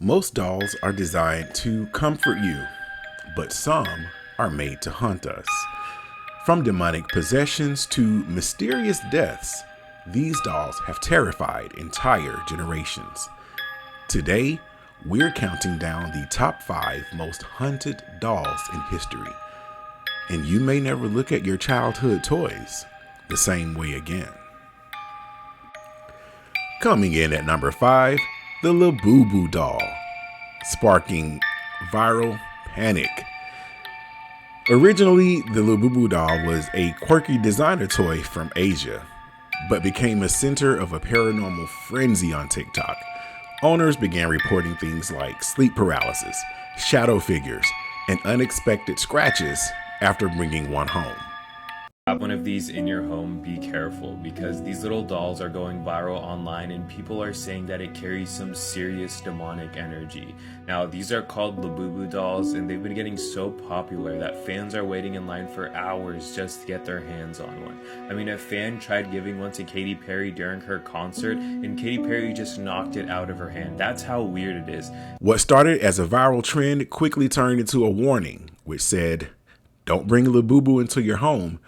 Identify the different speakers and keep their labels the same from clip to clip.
Speaker 1: Most dolls are designed to comfort you, but some are made to haunt us. From demonic possessions to mysterious deaths, these dolls have terrified entire generations. Today, we're counting down the top 5 most haunted dolls in history. And you may never look at your childhood toys the same way again. Coming in at number 5, the Labubu doll, sparking viral panic. Originally, the Labubu doll was a quirky designer toy from Asia, but became a center of a paranormal frenzy on TikTok. Owners began reporting things like sleep paralysis, shadow figures, and unexpected scratches after bringing one home.
Speaker 2: Have one of these in your home, be careful, because these little dolls are going viral online and people are saying that it carries some serious demonic energy. Now, these are called Labubu dolls and they've been getting so popular that fans are waiting in line for hours just to get their hands on one. I mean, a fan tried giving one to Katy Perry during her concert and Katy Perry just knocked it out of her hand. That's how weird it is.
Speaker 1: What started as a viral trend quickly turned into a warning, which said, "Don't bring Labubu into your home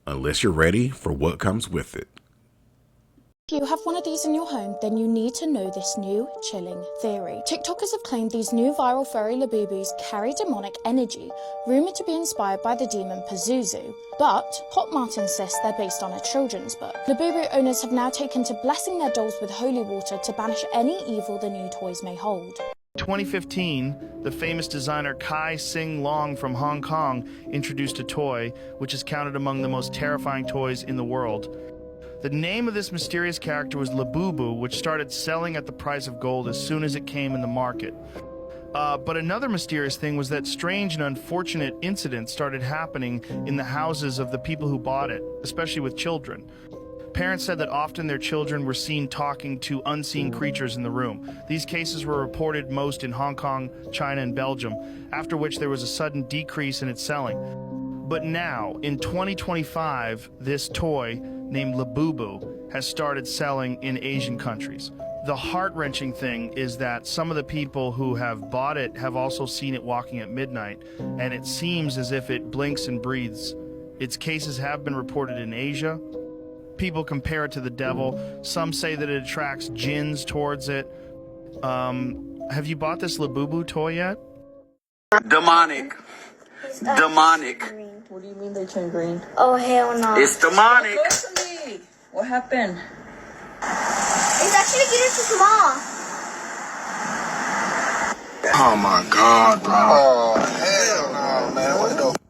Speaker 1: unless you're ready for what comes with it."
Speaker 3: If you have one of these in your home, then you need to know this new chilling theory. TikTokers have claimed these new viral furry Labubus carry demonic energy, rumoured to be inspired by the demon Pazuzu. But Hot Mart insists they're based on a children's book. Labubu owners have now taken to blessing their dolls with holy water to banish any evil the new toys may hold.
Speaker 4: 2015, the famous designer Kai Sing Long from Hong Kong introduced a toy which is counted among the most terrifying toys in the world. The name of this mysterious character was Labubu, which started selling at the price of gold as soon as it came in the market. But another mysterious thing was that strange and unfortunate incidents started happening in the houses of the people who bought it, especially with children. Parents said that often their children were seen talking to unseen creatures in the room. These cases were reported most in Hong Kong, China, and Belgium, after which there was a sudden decrease in its selling. But now, in 2025, this toy, named Labubu, has started selling in Asian countries. The heart-wrenching thing is that some of the people who have bought it have also seen it walking at midnight, and it seems as if it blinks and breathes. Its cases have been reported in Asia. People compare it to the devil. Some say that it attracts jinns towards it. Have you bought this Labubu toy yet?
Speaker 5: Demonic. Demonic.
Speaker 6: What do you mean they turn green?
Speaker 7: Oh, hell no.
Speaker 5: It's demonic.
Speaker 6: Go to me. What happened?
Speaker 7: It's actually getting too small.
Speaker 8: Oh my God, bro. Oh, hell no, man. What the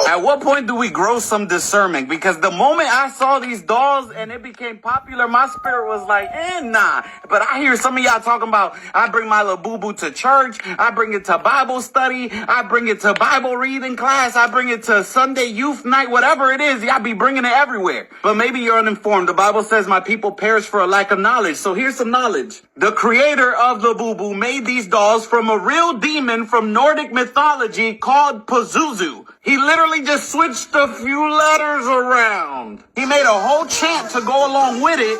Speaker 5: At what point do we grow some discernment? Because the moment I saw these dolls and it became popular, my spirit was like, nah. But I hear some of y'all talking about, I bring my Labubu to church, I bring it to Bible study, I bring it to Bible reading class, I bring it to Sunday youth night, whatever it is, y'all be bringing it everywhere. But maybe you're uninformed. The Bible says my people perish for a lack of knowledge. So here's some knowledge. The creator of Labubu made these dolls from a real demon from Nordic mythology called Pazuzu. He literally just switched a few letters around. He made a whole chant to go along with it.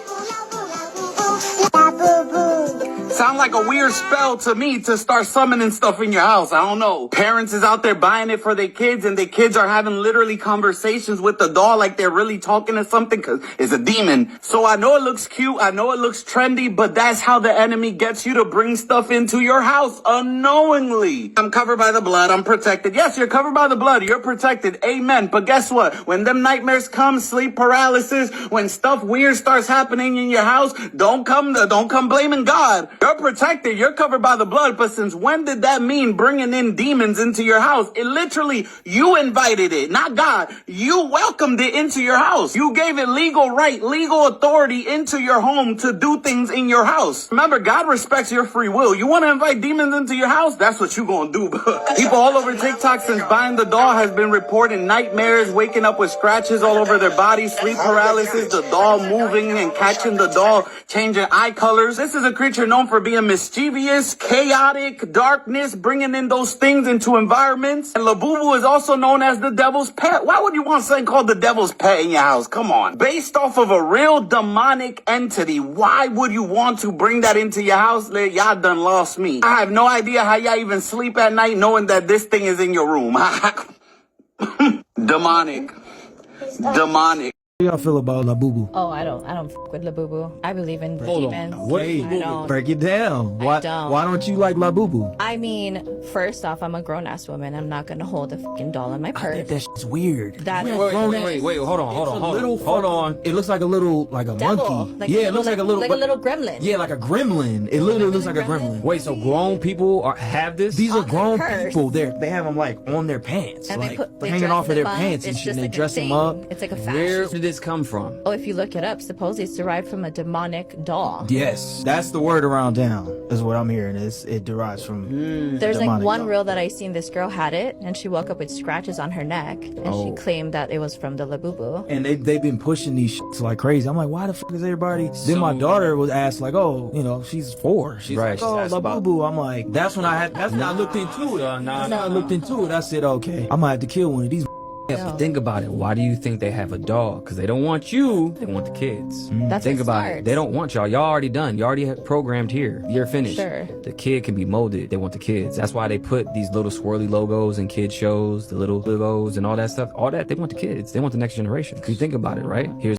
Speaker 5: Sound like a weird spell to me to start summoning stuff in your house. I don't know. Parents is out there buying it for their kids and their kids are having literally conversations with the doll like they're really talking to something because it's a demon. So I know it looks cute. I know it looks trendy, but that's how the enemy gets you to bring stuff into your house unknowingly. I'm covered by the blood. I'm protected. Yes, you're covered by the blood. You're protected. Amen. But guess what? When them nightmares come, sleep paralysis, when stuff weird starts happening in your house, don't come blaming God. You're protected. You're covered by the blood. But since when did that mean bringing in demons into your house? It literally, you invited it, not God. You welcomed it into your house. You gave it legal right, legal authority into your home to do things in your house. Remember, God respects your free will. You want to invite demons into your house? That's what you gonna do. People all over TikTok since buying the doll has been reporting nightmares, waking up with scratches all over their body, sleep paralysis, the doll moving and catching the doll, changing eye colors. This is a creature known for for being mischievous, chaotic, darkness, bringing in those things into environments. And Labubu is also known as the devil's pet. Why would you want something called the devil's pet in your house? Come on. Based off of a real demonic entity, why would you want to bring that into your house? Y'all done lost me. I have no idea how y'all even sleep at night knowing that this thing is in your room. Demonic. Demonic.
Speaker 9: How y'all feel about Labubu?
Speaker 10: Oh, I don't f with Labubu. I believe in demons.
Speaker 9: Wait,
Speaker 10: I don't.
Speaker 9: break it down. Why don't you like Labubu?
Speaker 10: I mean, first off, I'm a grown-ass woman. I'm not gonna hold a fucking doll in my
Speaker 9: I
Speaker 10: purse.
Speaker 9: think that shit's weird.
Speaker 10: Wait,
Speaker 9: hold on. It looks like a
Speaker 10: devil,
Speaker 9: monkey.
Speaker 10: like
Speaker 9: Yeah, it looks like a little
Speaker 10: gremlin.
Speaker 9: Yeah, like a gremlin. It literally looks like a gremlin.
Speaker 11: Wait, so grown people have this?
Speaker 9: These are
Speaker 10: On
Speaker 9: grown
Speaker 10: their purse.
Speaker 9: people. They have them like on their pants,
Speaker 10: And
Speaker 9: like
Speaker 10: they
Speaker 9: hanging
Speaker 10: dress
Speaker 9: off of their
Speaker 10: them up.
Speaker 9: pants and
Speaker 10: It's
Speaker 9: shit.
Speaker 10: just
Speaker 9: And they
Speaker 10: like a
Speaker 9: dress them
Speaker 10: thing.
Speaker 9: up.
Speaker 10: It's like a fashion.
Speaker 11: Where did this come from?
Speaker 10: Oh, if you look it up, supposedly it's derived from a demonic doll.
Speaker 9: Yes, that's the word around town. Is what I'm hearing. It derives from.
Speaker 10: There's like
Speaker 9: demonic
Speaker 10: one
Speaker 9: doll.
Speaker 10: reel that I seen. This girl had it, and she woke up with scratches on her neck, and she claimed that it was from the Labubu.
Speaker 9: And they've been pushing these shits like crazy. I'm like, why the fuck is everybody? Then my daughter was asked like, oh, she's 4. She's
Speaker 11: Right,
Speaker 9: like,
Speaker 11: she's
Speaker 9: oh,
Speaker 11: asked about-
Speaker 9: Labubu. I'm like, that's when I looked into it. I looked into it. I said, okay, I might have to kill one of these.
Speaker 11: Yeah, but think about it. Why do you think they have a dog? Because they don't want you. They want the kids.
Speaker 10: That's
Speaker 11: Think
Speaker 10: what
Speaker 11: about
Speaker 10: starts.
Speaker 11: it. They don't want y'all. Y'all already done. You already have programmed here. You're finished.
Speaker 10: Sure.
Speaker 11: The kid can be molded. They want the kids. That's why they put these little swirly logos in kid shows, the little logos and all that stuff. All that, they want the kids. They want the next generation. You think about it, right? Here's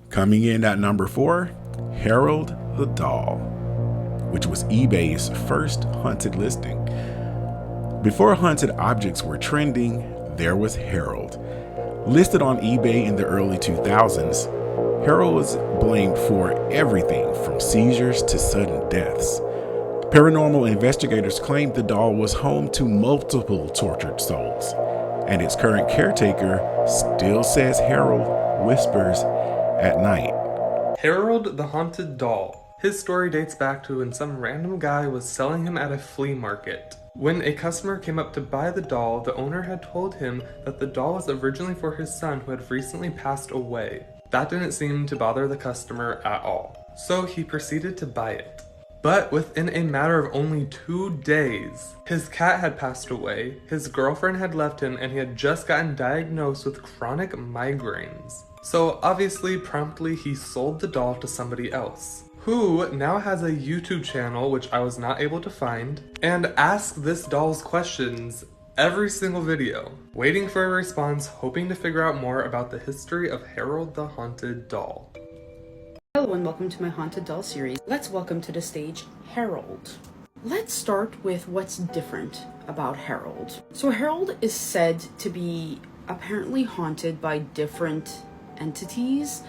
Speaker 1: Coming in at number 4, Harold the Doll, which was eBay's first haunted listing. Before haunted objects were trending, there was Harold. Listed on eBay in the early 2000s, Harold was blamed for everything from seizures to sudden deaths. Paranormal investigators claimed the doll was home to multiple tortured souls, and its current caretaker still says Harold whispers at night.
Speaker 12: Harold the Haunted Doll. His story dates back to when some random guy was selling him at a flea market. When a customer came up to buy the doll, the owner had told him that the doll was originally for his son who had recently passed away. That didn't seem to bother the customer at all, so he proceeded to buy it. But within a matter of only 2 days, his cat had passed away, his girlfriend had left him, and he had just gotten diagnosed with chronic migraines. So obviously, promptly he sold the doll to somebody else, who now has a YouTube channel, which I was not able to find, and asks this doll's questions every single video, waiting for a response, hoping to figure out more about the history of Harold the Haunted Doll.
Speaker 13: Hello and welcome to my Haunted Doll series. Let's welcome to the stage Harold. Let's start with what's different about Harold. So Harold is said to be apparently haunted by different entities.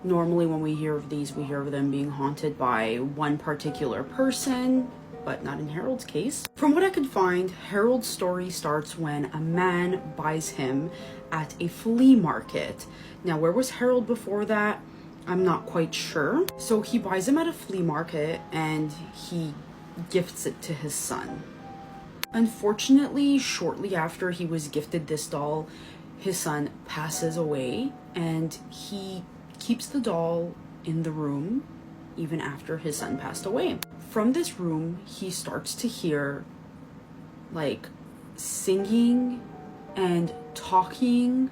Speaker 13: Normally when we hear of these, we hear of them being haunted by one particular person, but not in Harold's case. From what I could find, Harold's story starts when a man buys him at a flea market. Now, where was Harold before that? I'm not quite sure. So he buys him at a flea market and he gifts it to his son. Unfortunately, shortly after he was gifted this doll, his son passes away, and he keeps the doll in the room even after his son passed away. From this room, he starts to hear like singing and talking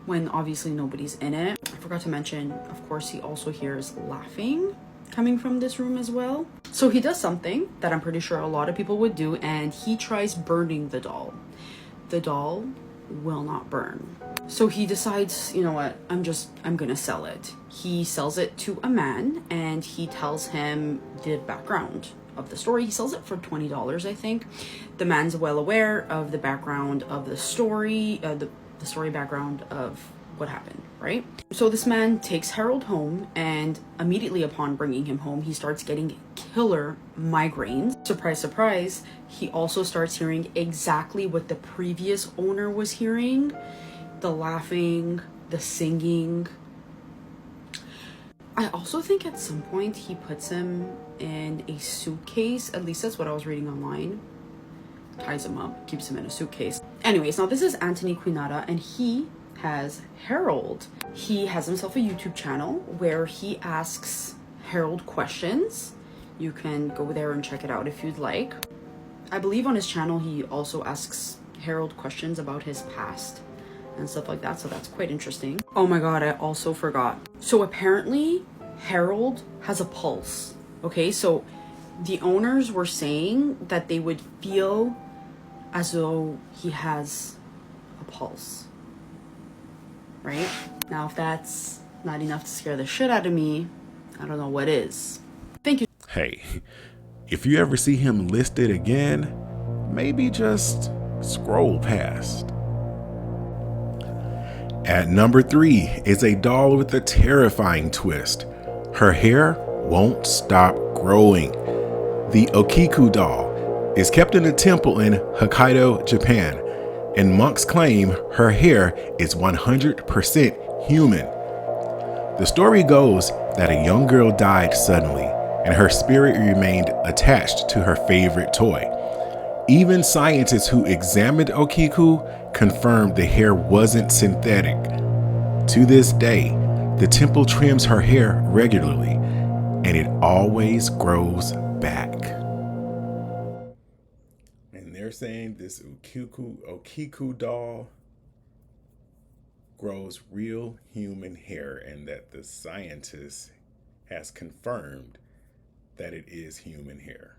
Speaker 13: when obviously nobody's in it. I forgot to mention, of course, he also hears laughing coming from this room as well. So he does something that I'm pretty sure a lot of people would do, and he tries burning the doll. The doll will not burn. So he decides, you know what, I'm gonna sell it. He sells it to a man and he tells him the background of the story. He sells it for $20, I think. The man's well aware of the background of the story, the story background of what happened, right? So this man takes Harold home, and immediately upon bringing him home, he starts getting killer migraines. Surprise, surprise, he also starts hearing exactly what the previous owner was hearing. The laughing, the singing. I also think at some point he puts him in a suitcase. At least that's what I was reading online. Ties him up, keeps him in a suitcase. Anyways, now this is Anthony Quinata, and he has Harold. He has himself a YouTube channel where he asks Harold questions You can go there and check it out if you'd like. I believe on his channel he also asks Harold questions about his past and stuff like that, so that's quite interesting. Oh my god, I also forgot. So apparently Harold has a pulse. Okay, so the owners were saying that they would feel as though he has a pulse. Right? Now, if that's not enough to scare the shit out of me, I don't know what is. Thank you.
Speaker 1: Hey, if you ever see him listed again, maybe just scroll past. At number 3 is a doll with a terrifying twist. Her hair won't stop growing. The Okiku doll is kept in a temple in Hokkaido, Japan, and monks claim her hair is 100% human. The story goes that a young girl died suddenly, and her spirit remained attached to her favorite toy. Even scientists who examined Okiku confirmed the hair wasn't synthetic. To this day, the temple trims her hair regularly, and it always grows back. And they're saying this Okiku doll grows real human hair, and that the scientist has confirmed that it is human hair.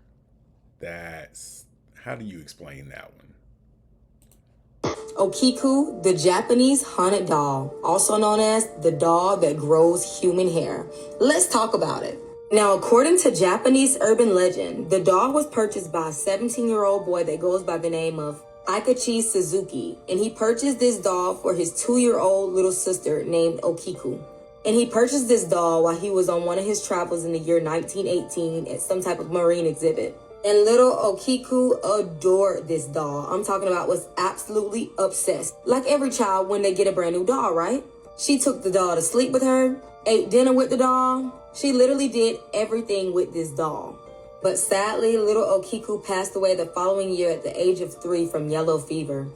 Speaker 1: How do you explain that one?
Speaker 14: Okiku, the Japanese haunted doll, also known as the doll that grows human hair. Let's talk about it. Now, according to Japanese urban legend, the doll was purchased by a 17-year-old boy that goes by the name of Aikachi Suzuki, and he purchased this doll for his 2-year-old little sister named Okiku. And he purchased this doll while he was on one of his travels in the year 1918 at some type of marine exhibit. And little Okiku adored this doll. I'm talking about was absolutely obsessed. Like every child when they get a brand new doll, right? She took the doll to sleep with her, ate dinner with the doll. She literally did everything with this doll. But sadly, little Okiku passed away the following year at the age of 3 from yellow fever.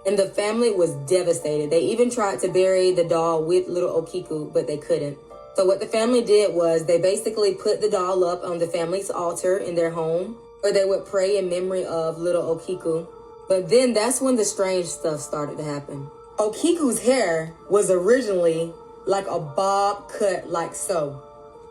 Speaker 14: And the family was devastated. They even tried to bury the doll with little Okiku, but they couldn't. So what the family did was they basically put the doll up on the family's altar in their home, or they would pray in memory of little Okiku. But then that's when the strange stuff started to happen. Okiku's hair was originally like a bob cut like so,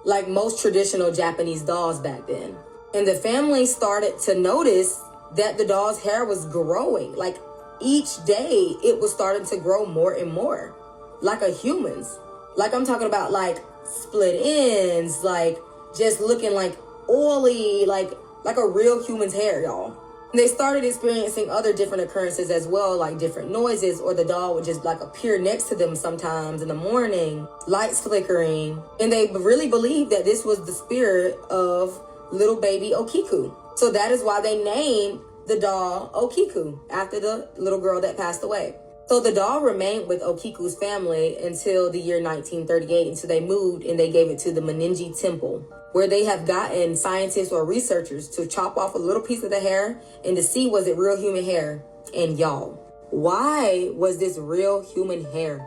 Speaker 14: like most traditional Japanese dolls back then. And the family started to notice that the doll's hair was growing. Like each day it was starting to grow more and more, like a human's. Like I'm talking about like split ends, like just looking like oily, like a real human's hair, y'all. And they started experiencing other different occurrences as well, like different noises, or the doll would just like appear next to them sometimes in the morning, lights flickering. And they really believed that this was the spirit of little baby Okiku. So that is why they named the doll Okiku after the little girl that passed away. So the doll remained with Okiku's family until the year 1938, until they moved and they gave it to the Meninji Temple, where they have gotten scientists or researchers to chop off a little piece of the hair and to see was it real human hair. And y'all, why was this real human hair?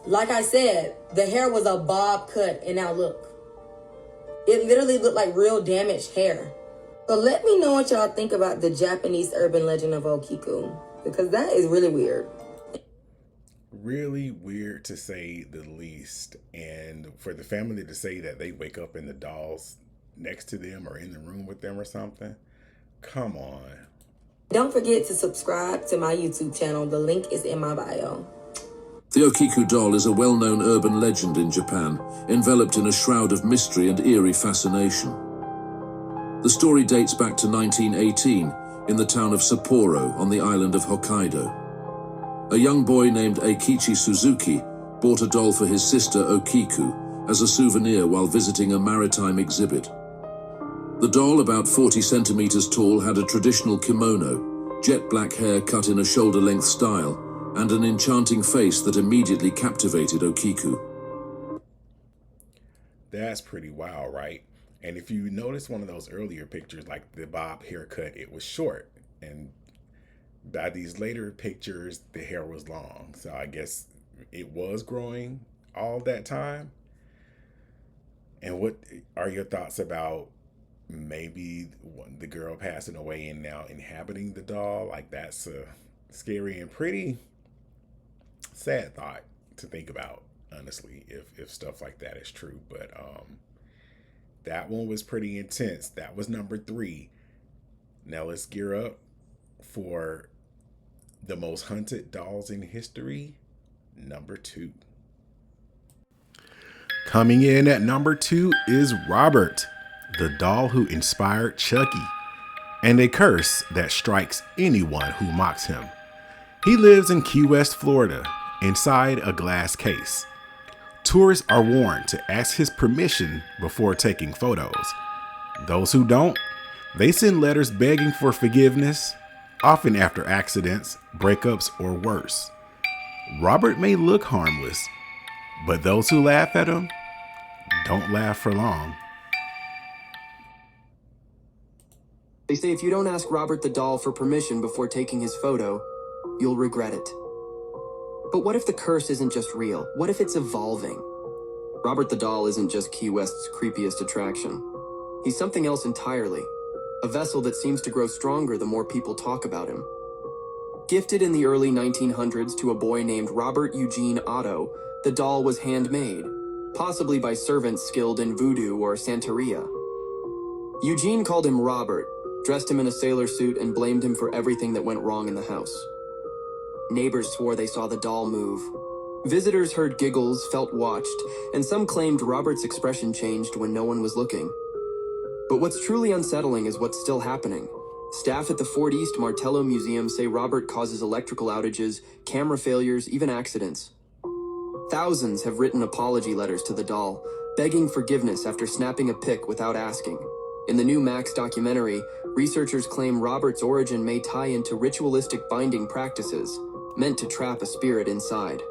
Speaker 14: Like I said, the hair was a bob cut, and now look. It literally looked like real damaged hair. So let me know what y'all think about the Japanese urban legend of Okiku, because that is really weird.
Speaker 1: Really weird to say the least. And for the family to say that they wake up and the doll's next to them or in the room with them or something. Come on.
Speaker 14: Don't forget to subscribe to my YouTube channel. The link is in my bio.
Speaker 15: The Okiku doll is a well-known urban legend in Japan, enveloped in a shroud of mystery and eerie fascination. The story dates back to 1918 in the town of Sapporo on the island of Hokkaido. A young boy named Eikichi Suzuki bought a doll for his sister Okiku as a souvenir while visiting a maritime exhibit. The doll, about 40 centimeters tall, had a traditional kimono, jet black hair cut in a shoulder-length style, and an enchanting face that immediately captivated Okiku.
Speaker 1: That's pretty wild, right? And if you notice one of those earlier pictures, like the bob haircut, it was short. And by these later pictures, the hair was long. So I guess it was growing all that time. And what are your thoughts about maybe the girl passing away and now inhabiting the doll, like that's a scary and pretty sad thought to think about, honestly, if stuff like that is true. But that one was pretty intense. That was number 3. Now let's gear up for the most haunted dolls in history, number 2. Coming in at number 2 is Robert, the doll who inspired Chucky, and a curse that strikes anyone who mocks him. He lives in Key West, Florida, inside a glass case. Tourists are warned to ask his permission before taking photos. Those who don't, they send letters begging for forgiveness, often after accidents, breakups, or worse. Robert may look harmless, but those who laugh at him don't laugh for long.
Speaker 16: They say if you don't ask Robert the doll for permission before taking his photo, you'll regret it. But what if the curse isn't just real? What if it's evolving? Robert the doll isn't just Key West's creepiest attraction. He's something else entirely. A vessel that seems to grow stronger the more people talk about him. Gifted in the early 1900s to a boy named Robert Eugene Otto, the doll was handmade, possibly by servants skilled in voodoo or Santeria. Eugene called him Robert, dressed him in a sailor suit, and blamed him for everything that went wrong in the house. Neighbors swore they saw the doll move. Visitors heard giggles, felt watched, and some claimed Robert's expression changed when no one was looking. But what's truly unsettling is what's still happening. Staff at the Fort East Martello Museum say Robert causes electrical outages, camera failures, even accidents. Thousands have written apology letters to the doll, begging forgiveness after snapping a pic without asking. In the new Max documentary, researchers claim Robert's origin may tie into ritualistic binding practices, meant to trap a spirit inside.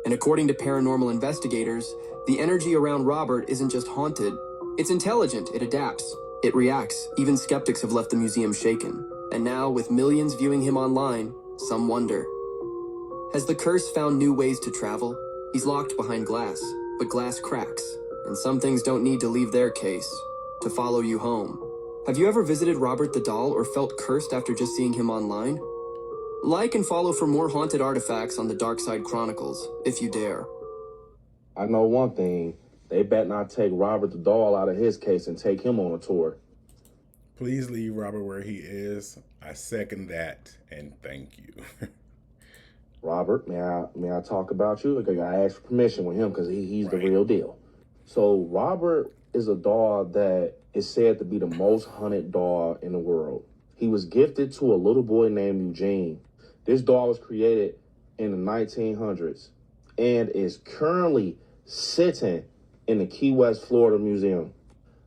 Speaker 16: And according to paranormal investigators, the energy around Robert isn't just haunted, it's intelligent, it adapts, it reacts. Even skeptics have left the museum shaken. And now, with millions viewing him online, some wonder. Has the curse found new ways to travel? He's locked behind glass, but glass cracks, and some things don't need to leave their case to follow you home. Have you ever visited Robert the doll or felt cursed after just seeing him online? Like and follow for more haunted artifacts on the Dark Side Chronicles, if you dare.
Speaker 17: I know one thing. They bet not take Robert the doll out of his case and take him on a tour.
Speaker 1: Please leave Robert where he is. I second that, and thank you.
Speaker 17: Robert, may I talk about you? Like, I asked for permission with him because he's right. The real deal. So Robert is a doll that is said to be the most haunted doll in the world. He was gifted to a little boy named Eugene. This doll was created in the 1900s and is currently sitting in the Key West, Florida Museum.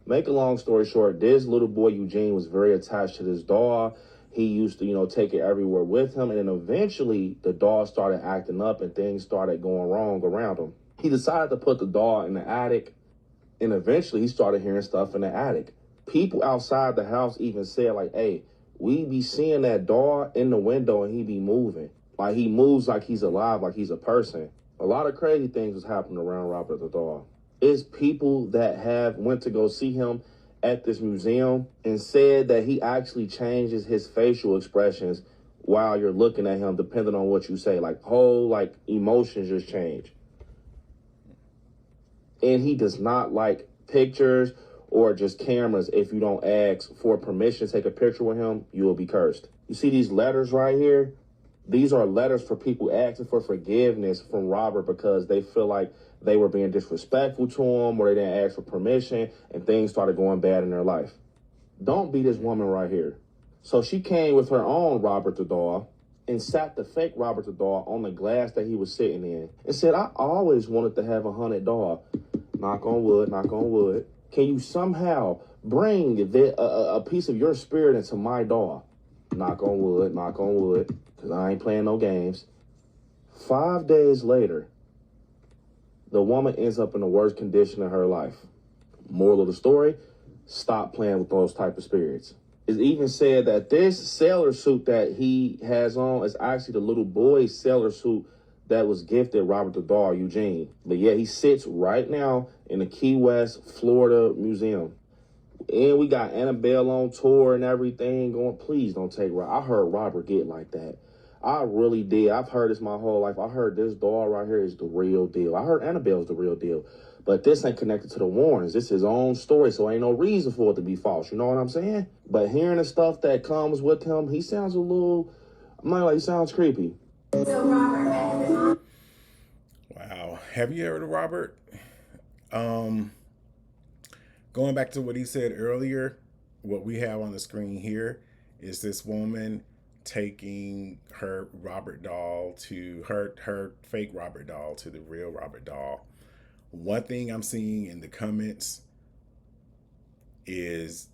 Speaker 17: Make a long story short, this little boy Eugene was very attached to this doll. He used to, take it everywhere with him. And then eventually the doll started acting up and things started going wrong around him. He decided to put the doll in the attic. And eventually he started hearing stuff in the attic. People outside the house even said, like, hey, we be seeing that doll in the window and he be moving. Like, he moves like he's alive, like he's a person. A lot of crazy things was happening around Robert the doll. It's people that went to go see him at this museum and said that he actually changes his facial expressions while you're looking at him, depending on what you say. Like, whole, emotions just change. And he does not like pictures or just cameras. If you don't ask for permission to take a picture with him, you will be cursed. You see these letters right here? These are letters for people asking for forgiveness from Robert because they feel like they were being disrespectful to him or they didn't ask for permission and things started going bad in their life. Don't be this woman right here. So she came with her own Robert the doll and sat the fake Robert the doll on the glass that he was sitting in and said, I always wanted to have a haunted doll. Knock on wood, knock on wood. Can you somehow bring a piece of your spirit into my doll? Knock on wood, because I ain't playing no games. 5 days later, the woman ends up in the worst condition of her life. Moral of the story, stop playing with those type of spirits. It's even said that this sailor suit that he has on is actually the little boy's sailor suit that was gifted Robert the doll, Eugene. But yeah, he sits right now in the Key West, Florida Museum. And we got Annabelle on tour and everything going. Please don't take I heard Robert get like that. I really did. I've heard this my whole life. I heard this doll right here is the real deal. I heard Annabelle's the real deal. But this ain't connected to the Warrens. This is his own story, so ain't no reason for it to be false. You know what I'm saying? But hearing the stuff that comes with him, he sounds a little, I'm not like, he sounds creepy.
Speaker 1: Wow. Have you heard of Robert? Going back to what he said earlier, what we have on the screen here is this woman taking her Robert doll to her fake Robert doll to the real Robert doll. One thing I'm seeing in the comments is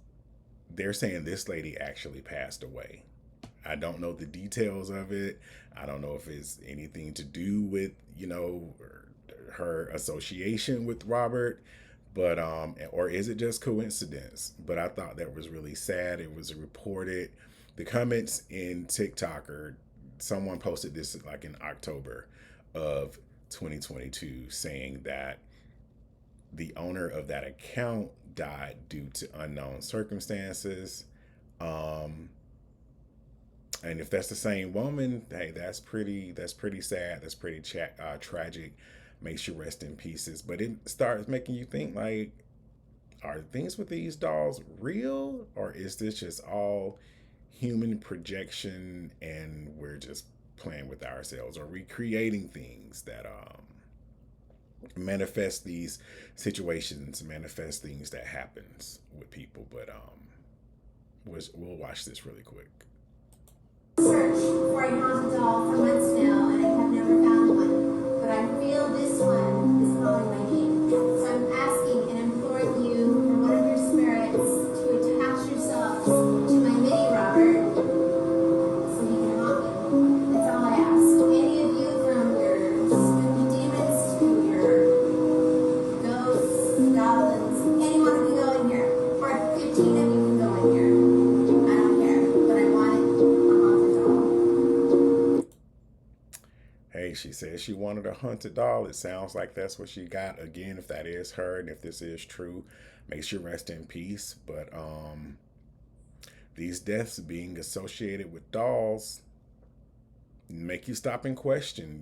Speaker 1: they're saying this lady actually passed away. I don't know the details of it. I don't know if it's anything to do with, her association with Robert, but or is it just coincidence? But I thought that was really sad. It was reported. The comments in TikTok, or someone posted this like in October of 2022 saying that the owner of that account died due to unknown circumstances. And if that's the same woman, hey, that's pretty sad. That's pretty tragic. Makes you rest in pieces. But it starts making you think, like, are things with these dolls real, or is this just all human projection and we're just playing with ourselves or recreating things that manifest these situations, manifest things that happens with people? But we'll watch this really quick.
Speaker 18: Search for a haunted doll for months now, and I have never found one. But I feel this one is calling my name. So I'm asking and imploring you for one of your spirits to attach yourselves to my mini Robert so he can haunt me. That's all I ask. Any of you, from your spooky demons to your ghosts, goblins, anyone can go in here. Or 15 of you can go in here. I don't care, but I want it.
Speaker 1: Hey, she says she wanted a haunted doll. It sounds like that's what she got. Again, if that is her and if this is true, may she rest in peace. But these deaths being associated with dolls make you stop and question,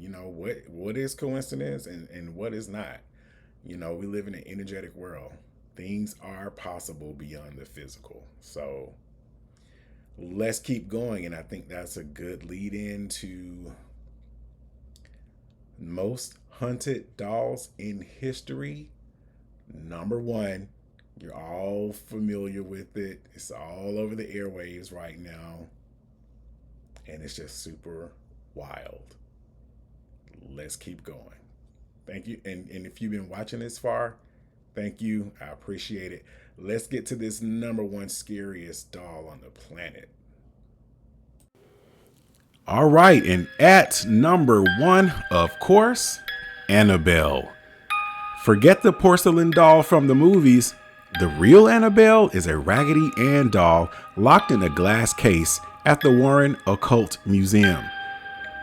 Speaker 1: what is coincidence and what is not. We live in an energetic world. Things are possible beyond the physical. So let's keep going. And I think that's a good lead in to most haunted dolls in history. Number one, you're all familiar with it. It's all over the airwaves right now. And it's just super wild. Let's keep going. Thank you. And if you've been watching this far, thank you. I appreciate it. Let's get to this number one scariest doll on the planet. All right, and at number one, of course, Annabelle. Forget the porcelain doll from the movies. The real Annabelle is a Raggedy Ann doll locked in a glass case at the Warren Occult Museum.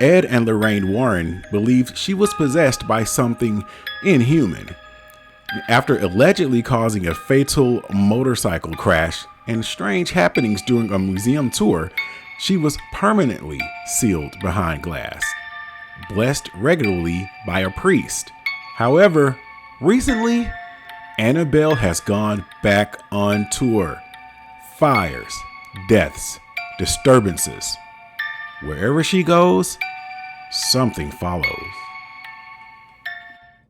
Speaker 1: Ed and Lorraine Warren believed she was possessed by something inhuman. After allegedly causing a fatal motorcycle crash and strange happenings during a museum tour, she was permanently sealed behind glass, blessed regularly by a priest. However, recently, Annabelle has gone back on tour. Fires, deaths, disturbances. Wherever she goes, something follows.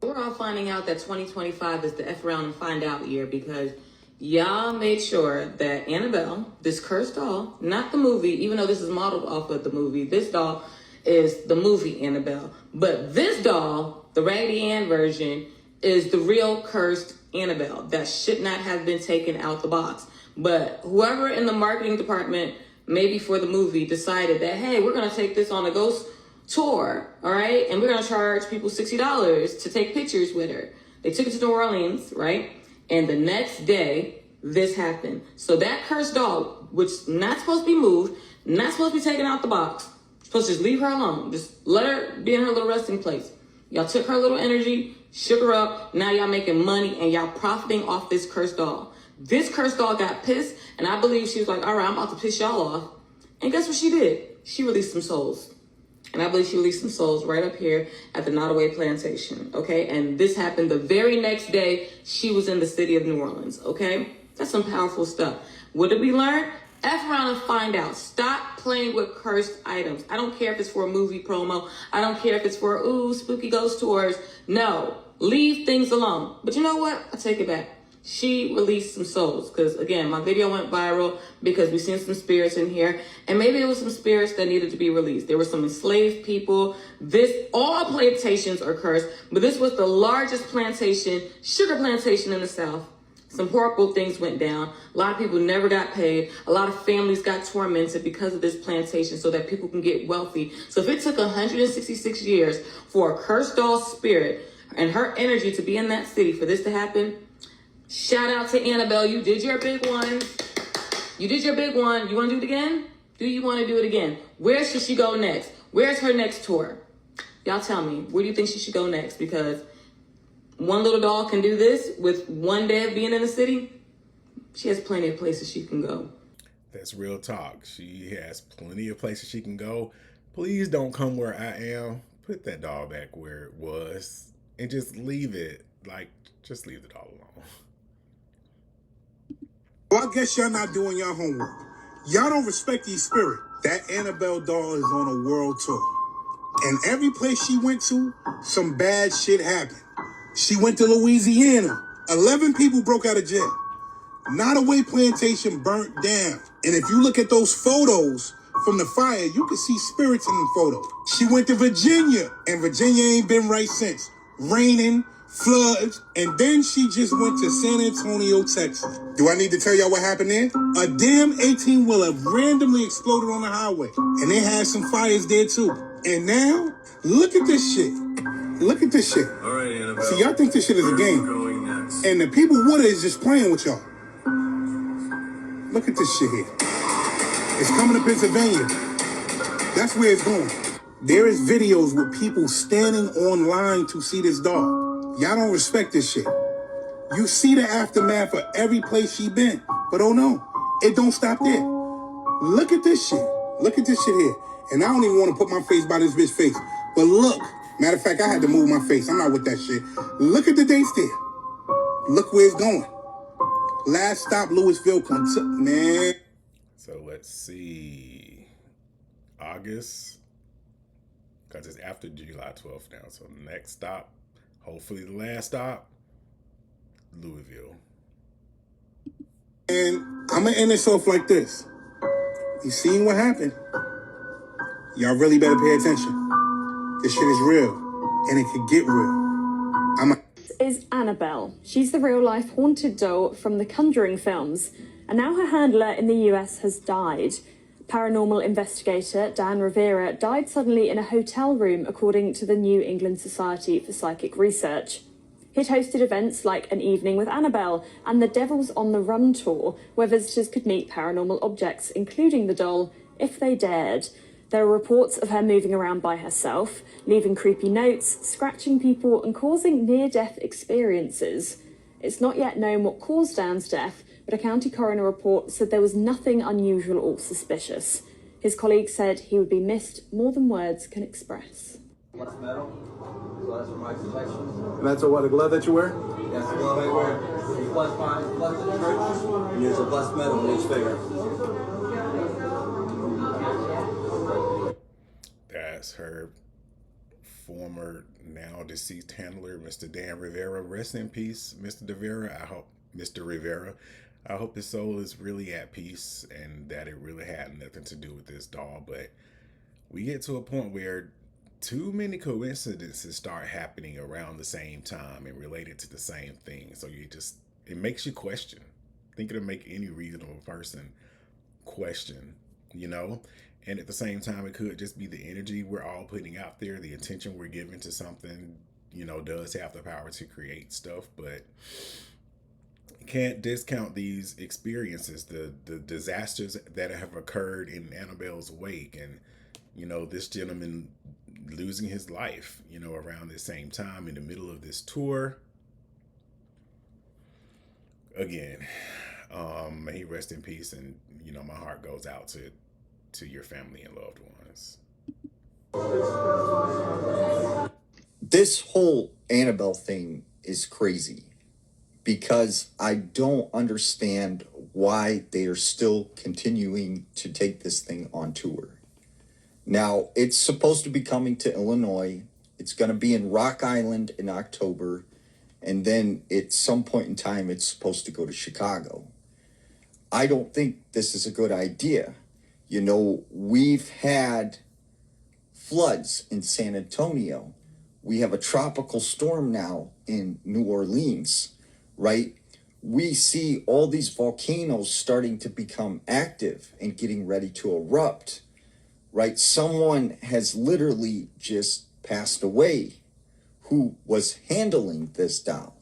Speaker 14: We're all finding out that 2025 is the F around and find out year because y'all made sure that Annabelle, this cursed doll, not the movie, even though this is modeled off of the movie, this doll is the movie Annabelle. But this doll, the Raggedy Ann version, is the real cursed Annabelle that should not have been taken out the box. But whoever in the marketing department, maybe for the movie, decided that, hey, we're going to take this on a ghost tour, all right? And we're going to charge people $60 to take pictures with her. They took it to New Orleans, right? And the next day, this happened. So that cursed doll, which not supposed to be moved, not supposed to be taken out the box, supposed to just leave her alone. Just let her be in her little resting place. Y'all took her little energy, shook her up. Now y'all making money and y'all profiting off this cursed doll. This cursed doll got pissed, and I believe she was like, all right, I'm about to piss y'all off. And guess what she did? She released some souls. And I believe she released some souls right up here at the Nottoway Plantation, okay? And this happened the very next day she was in the city of New Orleans, okay? That's some powerful stuff. What did we learn? F around and find out. Stop playing with cursed items. I don't care if it's for a movie promo. I don't care if it's for, ooh, spooky ghost tours. No, leave things alone. But you know what? I take it back. She released some souls because, again, my video went viral because we seen some spirits in here, and maybe it was some spirits that needed to be released. There were some enslaved people. All plantations are cursed, but this was the largest plantation, sugar plantation in the South. Some horrible things went down. A lot of people never got paid. A lot of families got tormented because of this plantation so that people can get wealthy. So if it took 166 years for a cursed doll spirit and her energy to be in that city for this to happen, shout out to Annabelle. You did your big one. You did your big one. You want to do it again? Do you want to do it again? Where should she go next? Where's her next tour? Y'all tell me. Where do you think she should go next? Because one little doll can do this with one day of being in the city. She has plenty of places she can go.
Speaker 1: That's real talk. She has plenty of places she can go. Please don't come where I am. Put that doll back where it was and just leave it. Like, just leave the doll alone.
Speaker 8: Well, I guess y'all not doing your homework. Y'all don't respect these spirit. That Annabelle doll is on a world tour. And every place she went to, some bad shit happened. She went to Louisiana. 11 people broke out of jail. Nottoway Plantation burnt down. And if you look at those photos from the fire, you can see spirits in the photos. She went to Virginia, and Virginia ain't been right since. Raining, floods, and then she just went to San Antonio, Texas. Do I need to tell y'all what happened there? A damn 18-wheeler randomly exploded on the highway, and they had some fires there too. And now, look at this shit. Look at this shit.
Speaker 15: All right, Annabelle.
Speaker 8: See, y'all think this shit is a game.
Speaker 15: Going next.
Speaker 8: And the people with it is just playing with y'all. Look at this shit here. It's coming to Pennsylvania. That's where it's going. There is videos with people standing online to see this dog. Y'all don't respect this shit. You see the aftermath of every place she been. But oh no, it don't stop there. Look at this shit. Look at this shit here. And I don't even want to put my face by this bitch's face. But look. Matter of fact, I had to move my face. I'm not with that shit. Look at the dates there. Look where it's going. Last stop, Louisville, Kentucky. Man.
Speaker 1: So let's see. August. Because it's after July 12th now. So next stop, hopefully the last stop, Louisville.
Speaker 8: And I'm going to end this off like this. You seen what happened? Y'all really better pay attention. This shit is real, and it could get real.
Speaker 19: Is Annabelle. She's the real-life haunted doll from the Conjuring films, and now her handler in the US has died. Paranormal investigator Dan Rivera died suddenly in a hotel room, according to the New England Society for Psychic Research. He'd hosted events like An Evening with Annabelle and the Devil's on the Run tour, where visitors could meet paranormal objects, including the doll, if they dared. There are reports of her moving around by herself, leaving creepy notes, scratching people, and causing near-death experiences. It's not yet known what caused Dan's death, but a county coroner report said there was nothing unusual or suspicious. His colleagues said he would be missed more than words can express.
Speaker 20: That's metal. Gloves for my protection.
Speaker 8: And that's what, a glove that you wear?
Speaker 20: That's the glove I wear. It's plus 5, plus the church, and there's a plus metal in each finger.
Speaker 1: That's her former, now deceased handler, Mr. Dan Rivera. Rest in peace, Mr. Rivera. I hope his soul is really at peace and that it really had nothing to do with this doll. But we get to a point where too many coincidences start happening around the same time and related to the same thing. So it makes you question. I think it'll make any reasonable person question, you know? And at the same time, it could just be the energy we're all putting out there, the attention we're giving to something, you know, does have the power to create stuff, but can't discount these experiences, the disasters that have occurred in Annabelle's wake, and, you know, this gentleman losing his life, you know, around the same time in the middle of this tour. Again, May he rest in peace, and you know, my heart goes out to your family and loved ones.
Speaker 21: This whole Annabelle thing is crazy because I don't understand why they are still continuing to take this thing on tour. Now, it's supposed to be coming to Illinois. It's going to be in Rock Island in October. And then at some point in time, it's supposed to go to Chicago. I don't think this is a good idea. You know, we've had floods in San Antonio. We have a tropical storm now in New Orleans, right? We see all these volcanoes starting to become active and getting ready to erupt, right? Someone has literally just passed away who was handling this doll.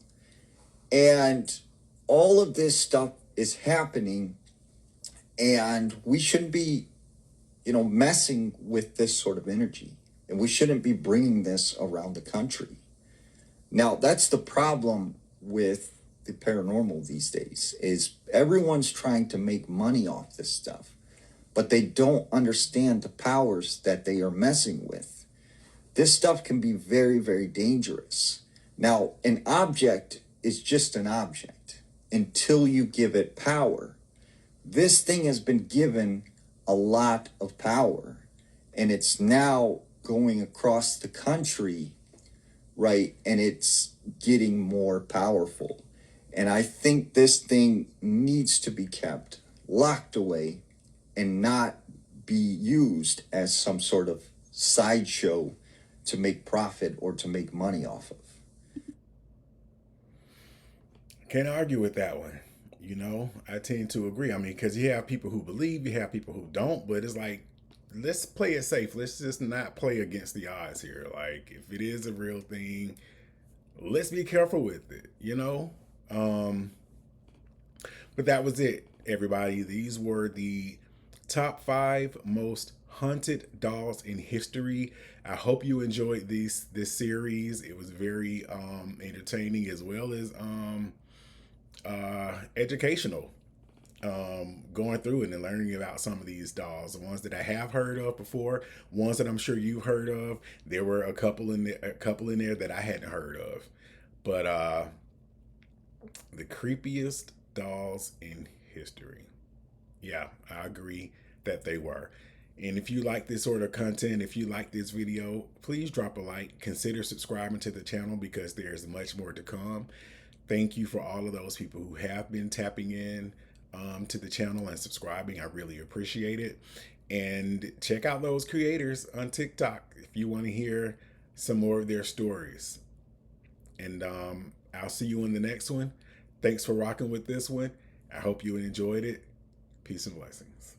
Speaker 21: And all of this stuff is happening, and we shouldn't be, you know, messing with this sort of energy. And we shouldn't be bringing this around the country. Now, that's the problem with the paranormal these days, is everyone's trying to make money off this stuff, but they don't understand the powers that they are messing with. This stuff can be very, very dangerous. Now, an object is just an object until you give it power. This thing has been given a lot of power, and it's now going across the country, right? And it's getting more powerful. And I think this thing needs to be kept locked away and not be used as some sort of sideshow to make profit or to make money off of.
Speaker 1: Can't argue with that one. You know, I tend to agree. I mean, because you have people who believe, you have people who don't, but it's like, let's play it safe. Let's just not play against the odds here. Like, if it is a real thing, let's be careful with it, you know? But that was it, everybody. These were the top 5 most haunted dolls in history. I hope you enjoyed this series. It was very entertaining as well as educational. Going through it and learning about some of these dolls, the ones that I have heard of before, ones that I'm sure you've heard of. There were a couple in there that I hadn't heard of, but the creepiest dolls in history. Yeah, I agree that they were. And if you like this sort of content, if you like this video, please drop a like. Consider subscribing to the channel because there's much more to come. Thank you for all of those people who have been tapping in to the channel and subscribing. I really appreciate it. And check out those creators on TikTok if you want to hear some more of their stories. And I'll see you in the next one. Thanks for rocking with this one. I hope you enjoyed it. Peace and blessings.